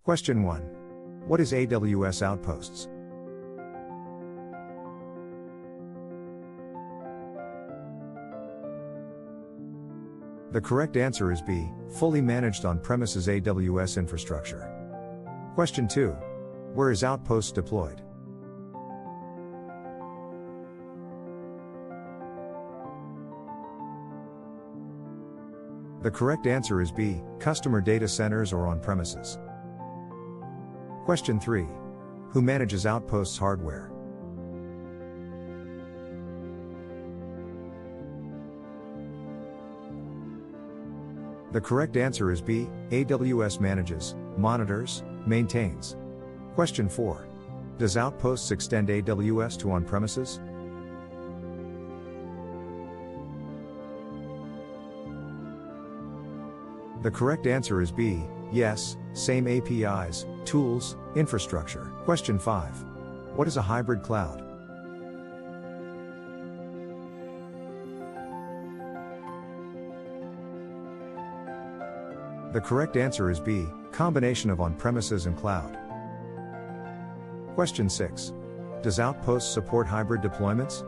Question 1. What is AWS Outposts? The correct answer is B. Fully managed on-premises AWS infrastructure. Question 2. Where is Outposts deployed? The correct answer is B. Customer data centers or on-premises. Question 3. Who manages Outposts hardware? The correct answer is B. AWS manages, monitors, maintains. Question 4. Does Outposts extend AWS to on-premises? The correct answer is B. Yes, same APIs, tools, infrastructure. Question 5. What is a hybrid cloud? The correct answer is B. Combination of on-premises and cloud. Question 6. Does Outposts support hybrid deployments?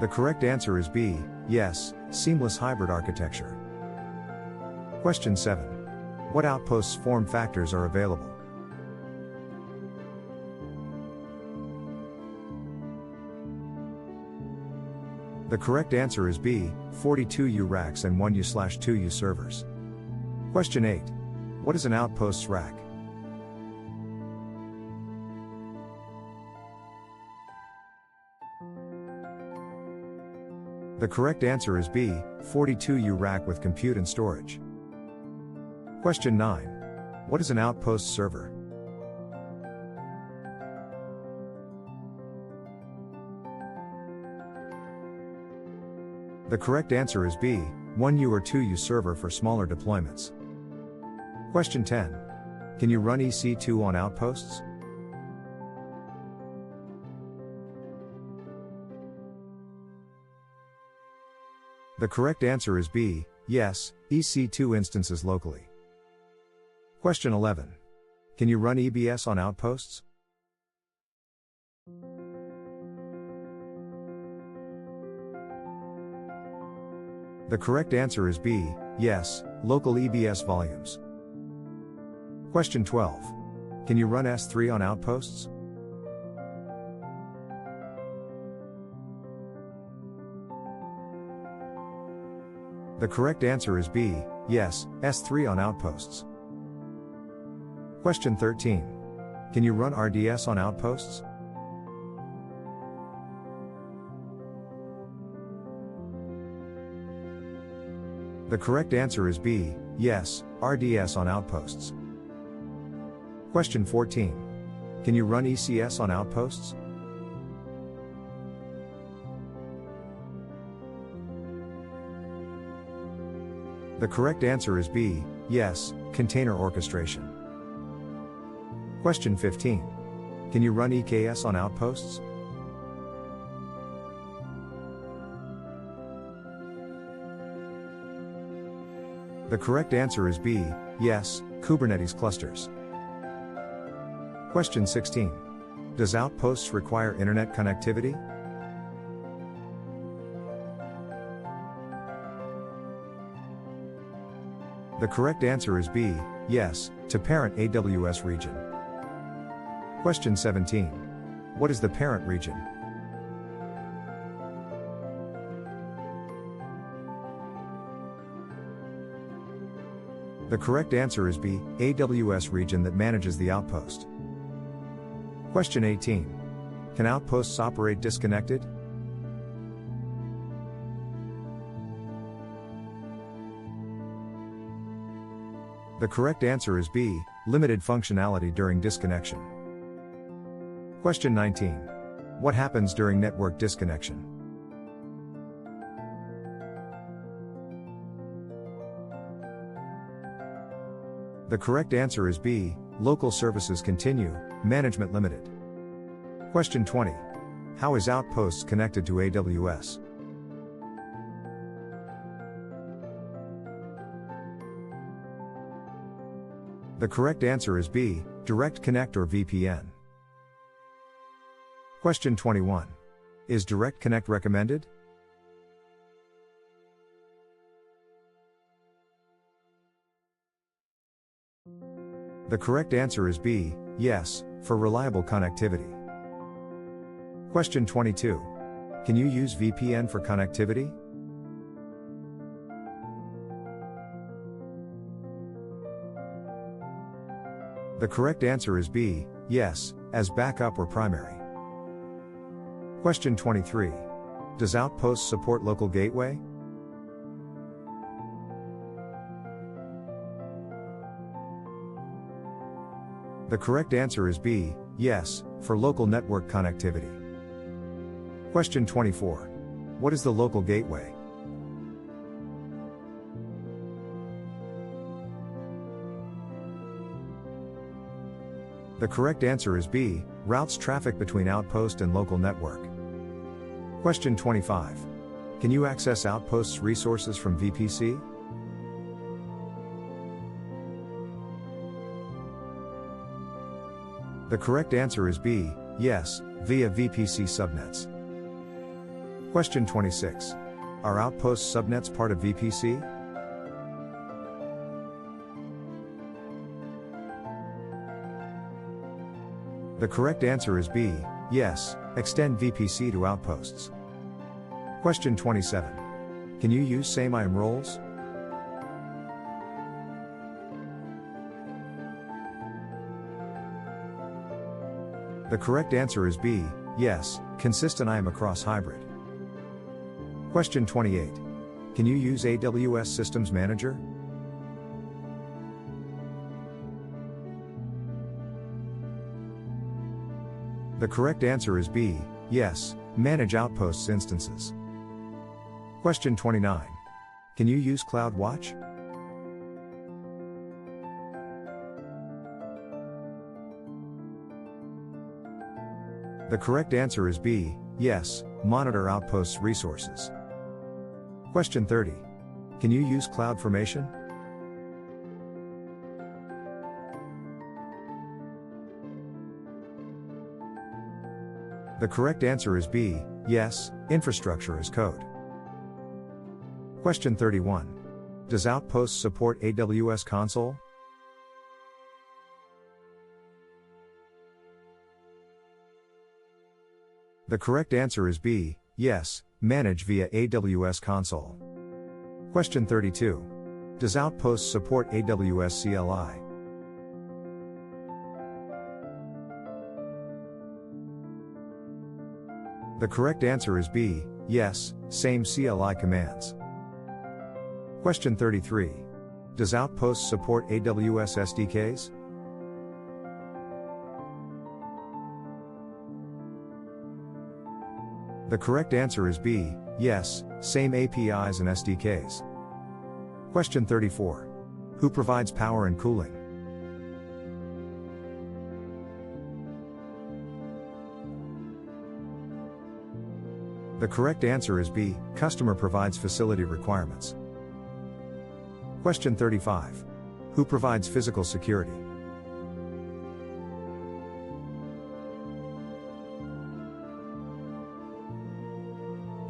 The correct answer is B. Yes, seamless hybrid architecture. Question 7. What Outposts form factors are available? The correct answer is B. 42U racks and 1U/2U servers. Question 8. What is an Outposts rack? The correct answer is B. 42U rack with compute and storage. Question 9. What is an Outposts server? The correct answer is B. 1U or 2U server for smaller deployments. Question 10. Can you run EC2 on Outposts? The correct answer is B. Yes, EC2 instances locally. Question 11. Can you run EBS on Outposts? The correct answer is B. Yes, local EBS volumes. Question 12. Can you run S3 on Outposts? The correct answer is B. Yes, S3 on Outposts. Question 13. Can you run RDS on Outposts? The correct answer is B. Yes, RDS on Outposts. Question 14. Can you run ECS on Outposts? The correct answer is B. Yes, container orchestration. Question 15. Can you run EKS on Outposts? The correct answer is B. Yes, Kubernetes clusters. Question 16. Does Outposts require internet connectivity? The correct answer is B. Yes, to parent AWS region. Question 17. What is the parent region? The correct answer is B. AWS region that manages the outpost. Question 18. Can Outposts operate disconnected? The correct answer is B. Limited functionality during disconnection. Question 19. What happens during network disconnection? The correct answer is B. Local services continue, management limited. Question 20. How is Outposts connected to AWS? The correct answer is B, Direct Connect or VPN. Question 21. Is Direct Connect recommended? The correct answer is B, yes, for reliable connectivity. Question 22. Can you use VPN for connectivity? The correct answer is B, yes, as backup or primary. Question 23. Does Outposts support local gateway? The correct answer is B, yes, for local network connectivity. Question 24. What is the local gateway? The correct answer is B, routes traffic between Outpost and local network. Question 25. Can you access Outposts resources from VPC? The correct answer is B, yes, via VPC subnets. Question 26. Are Outpost subnets part of VPC? The correct answer is B, yes, extend VPC to Outposts. Question 27. Can you use same IAM roles? The correct answer is B, yes, consistent IAM across hybrid. Question 28. Can you use AWS Systems Manager? The correct answer is B, yes, manage Outposts instances. Question 29. Can you use CloudWatch? The correct answer is B, yes, monitor Outposts resources. Question 30. Can you use CloudFormation? The correct answer is B, yes, infrastructure as code. Question 31. Does Outposts support AWS Console? The correct answer is B, yes, manage via AWS Console. Question 32. Does Outposts support AWS CLI? The correct answer is B, yes, same CLI commands. Question 33. Does Outposts support AWS SDKs? The correct answer is B, yes, same APIs and SDKs. Question 34. Who provides power and cooling? The correct answer is B, customer provides facility requirements. Question 35. Who provides physical security?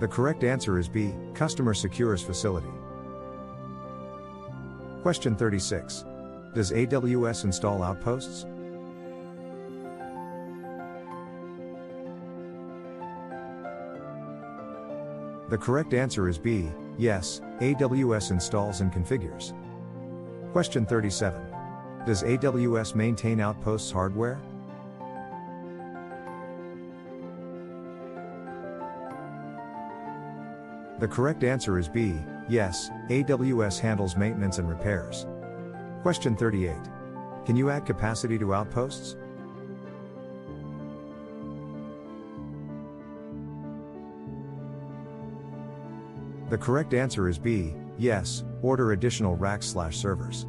The correct answer is B, customer secures facility. Question 36. Does AWS install Outposts? The correct answer is B, yes, AWS installs and configures. Question 37. Does AWS maintain Outposts hardware? The correct answer is B, yes, AWS handles maintenance and repairs. Question 38. Can you add capacity to Outposts? The correct answer is B, yes, order additional racks/servers.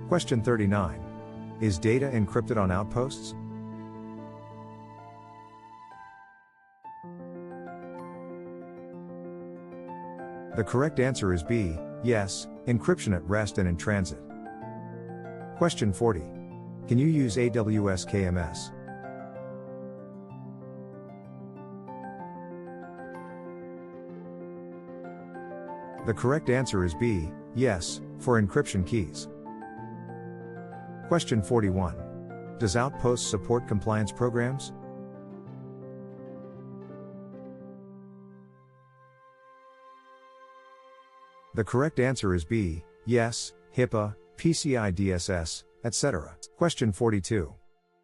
Question 39. Is data encrypted on Outposts? The correct answer is B, yes, encryption at rest and in transit. Question 40. Can you use AWS KMS? The correct answer is B, yes, for encryption keys. Question 41. Does Outposts support compliance programs? The correct answer is B, yes, HIPAA, PCI DSS, etc. Question 42.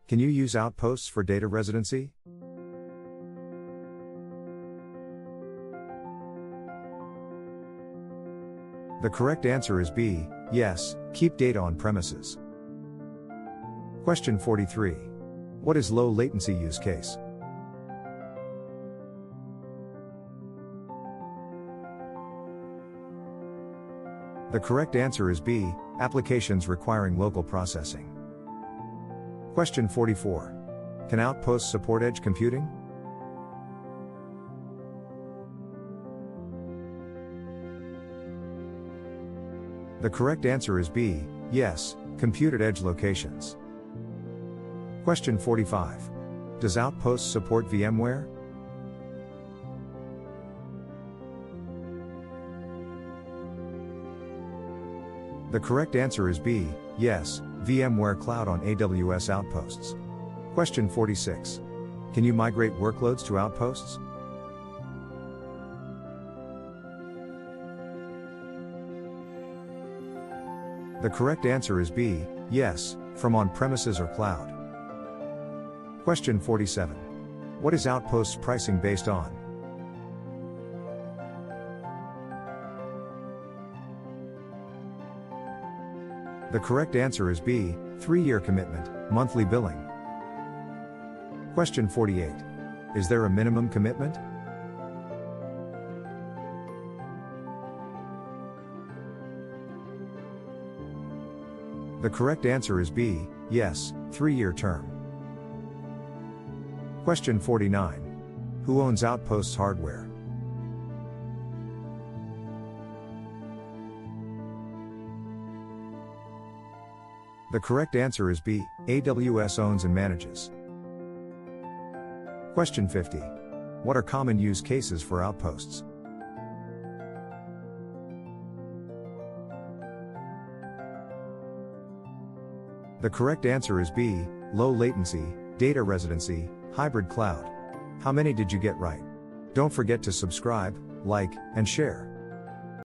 Can you use Outposts for data residency? The correct answer is B, yes, keep data on premises. Question 43. What is low latency use case? The correct answer is B, applications requiring local processing. Question 44. Can Outposts support edge computing? The correct answer is B, yes, compute at edge locations. Question 45. Does Outposts support VMware? The correct answer is B, yes, VMware Cloud on AWS Outposts. Question 46. Can you migrate workloads to Outposts? The correct answer is B, yes, from on-premises or cloud. Question 47. What is Outposts pricing based on? The correct answer is B, 3-year commitment, monthly billing. Question 48. Is there a minimum commitment? The correct answer is B, yes, 3-year term. Question 49. Who owns Outposts hardware? The correct answer is B, AWS owns and manages. Question 50. What are common use cases for Outposts? The correct answer is B, low latency, data residency, hybrid cloud. How many did you get right? Don't forget to subscribe, like, and share.